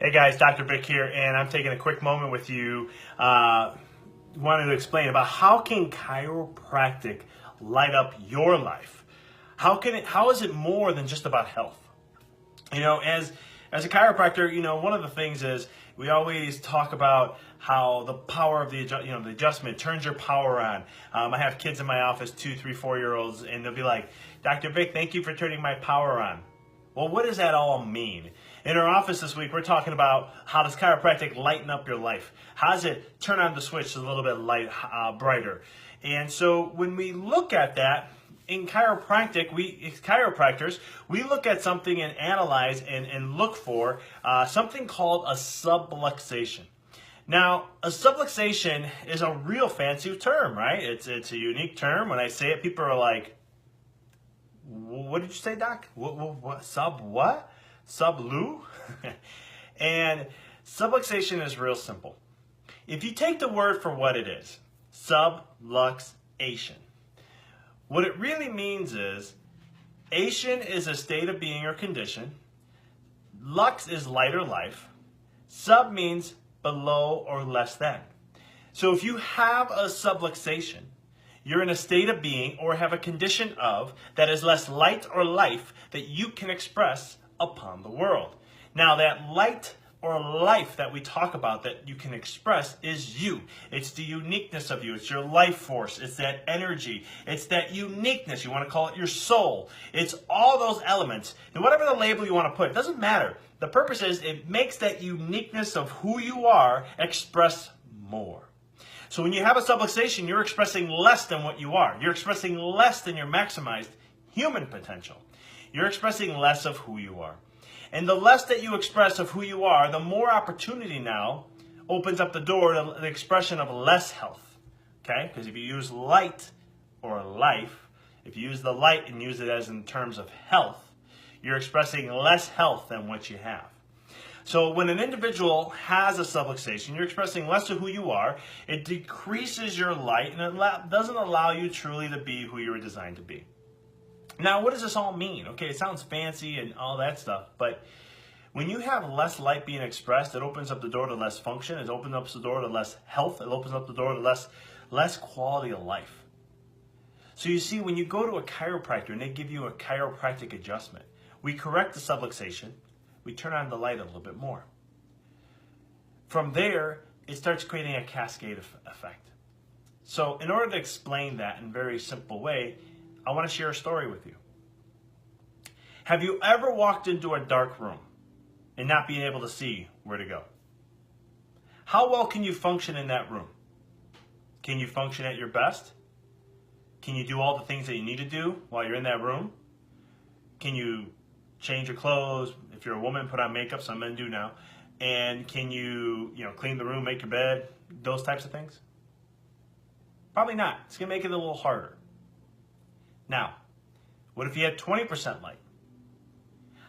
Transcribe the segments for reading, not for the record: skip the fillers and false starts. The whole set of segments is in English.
Hey guys, Dr. Vic here, and I'm taking a quick moment with you. Wanted to explain about how can chiropractic light up your life? How is it more than just about health? You know, as a chiropractor, you know, one of the things is we always talk about how the power of the adjustment turns your power on. I have kids in my office, 2, 3, 4-year-olds, and they'll be like, Dr. Vic, thank you for turning my power on. Well, what does that all mean? In our office this week, we're talking about how does chiropractic lighten up your life? How does it turn on the switch a little bit brighter? And so when we look at that, in chiropractic, as chiropractors, we look at something and analyze and look for something called a subluxation. Now, a subluxation is a real fancy term, right? It's a unique term. When I say it, people are like, what did you say, Doc? What? Sublu? And subluxation is real simple. If you take the word for what it is, subluxation, what it really means is, ation is a state of being or condition, lux is light or life, sub means below or less than. So if you have a subluxation, you're in a state of being or have a condition of that is less light or life that you can express upon the world. Now that light or life that we talk about that you can express is you. It's the uniqueness of you. It's your life force. It's that energy. It's that uniqueness. You want to call it your soul. It's all those elements. And whatever the label you want to put, it doesn't matter. The purpose is it makes that uniqueness of who you are express more. So when you have a subluxation, you're expressing less than what you are. You're expressing less than your maximized human potential. You're expressing less of who you are. And the less that you express of who you are, the more opportunity now opens up the door to the expression of less health. Okay? Because if you use light or life, if you use the light and use it as in terms of health, you're expressing less health than what you have. So when an individual has a subluxation, you're expressing less of who you are. It decreases your light and it doesn't allow you truly to be who you were designed to be. Now, what does this all mean? Okay, it sounds fancy and all that stuff, but when you have less light being expressed, it opens up the door to less function. It opens up the door to less health. It opens up the door to less quality of life. So you see, when you go to a chiropractor and they give you a chiropractic adjustment, we correct the subluxation. We turn on the light a little bit more. From there, it starts creating a cascade effect. So in order to explain that in a very simple way, I want to share a story with you. Have you ever walked into a dark room and not being able to see where to go? How well can you function in that room? Can you function at your best? Can you do all the things that you need to do while you're in that room? Can you change your clothes? If you're a woman, put on makeup, some men do now. And can you clean the room, make your bed, those types of things? Probably not. It's going to make it a little harder. Now, what if you had 20% light?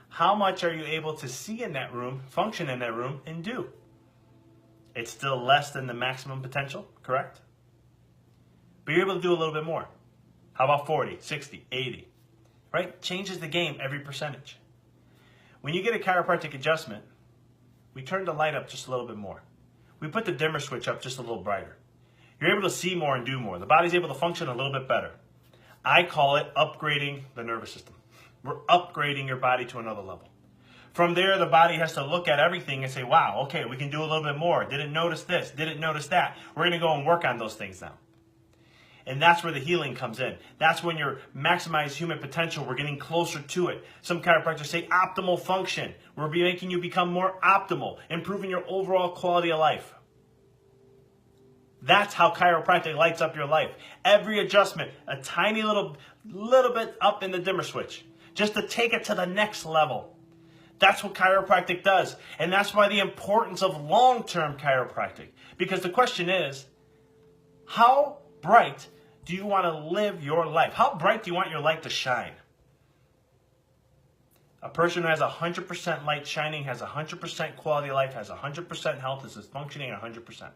How much are you able to see in that room, function in that room, and do? It's still less than the maximum potential, correct? But you're able to do a little bit more. How about 40, 60, 80? Right? Changes the game every percentage. When you get a chiropractic adjustment, we turn the light up just a little bit more. We put the dimmer switch up just a little brighter. You're able to see more and do more. The body's able to function a little bit better. I call it upgrading the nervous system. We're upgrading your body to another level. From there, the body has to look at everything and say, wow, okay, we can do a little bit more. Didn't notice this, didn't notice that. We're going to go and work on those things now. And that's where the healing comes in. That's when you're maximizing human potential. We're getting closer to it. Some chiropractors say optimal function. We're making you become more optimal, improving your overall quality of life. That's how chiropractic lights up your life. Every adjustment, a tiny little bit up in the dimmer switch, just to take it to the next level. That's what chiropractic does. And that's why the importance of long-term chiropractic. Because the question is, how bright do you want to live your life? How bright do you want your light to shine? A person who has 100% light shining, has 100% quality of life, has 100% health, is functioning at 100%.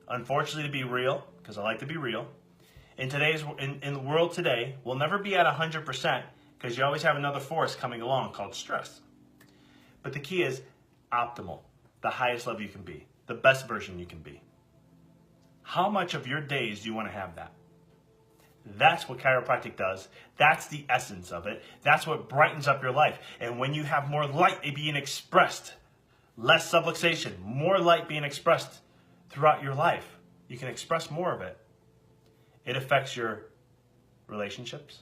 Unfortunately, to be real, because I like to be real, in the world today, we'll never be at 100% because you always have another force coming along called stress. But the key is, optimal, the highest level you can be, the best version you can be. How much of your days do you want to have that? That's what chiropractic does. That's the essence of it. That's what brightens up your life. And when you have more light being expressed, less subluxation, more light being expressed throughout your life, you can express more of it. It affects your relationships,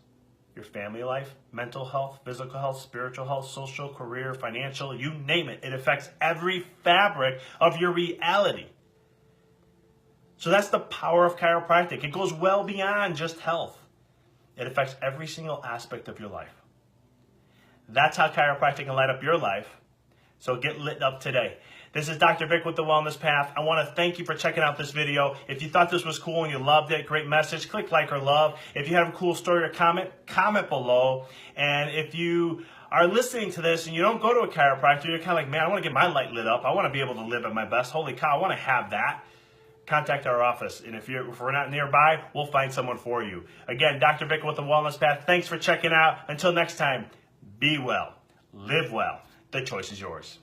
your family life, mental health, physical health, spiritual health, social, career, financial, you name it. It affects every fabric of your reality. So that's the power of chiropractic. It goes well beyond just health. It affects every single aspect of your life. That's how chiropractic can light up your life. So get lit up today. This is Dr. Vic with The Wellness Path. I want to thank you for checking out this video. If you thought this was cool and you loved it, great message, click like or love. If you have a cool story or comment below. And if you are listening to this and you don't go to a chiropractor, you're kind of like, man, I want to get my light lit up. I want to be able to live at my best. Holy cow, I want to have that. Contact our office. And if we're not nearby, we'll find someone for you. Again, Dr. Vic with The Wellness Path. Thanks for checking out. Until next time, be well, live well. The choice is yours.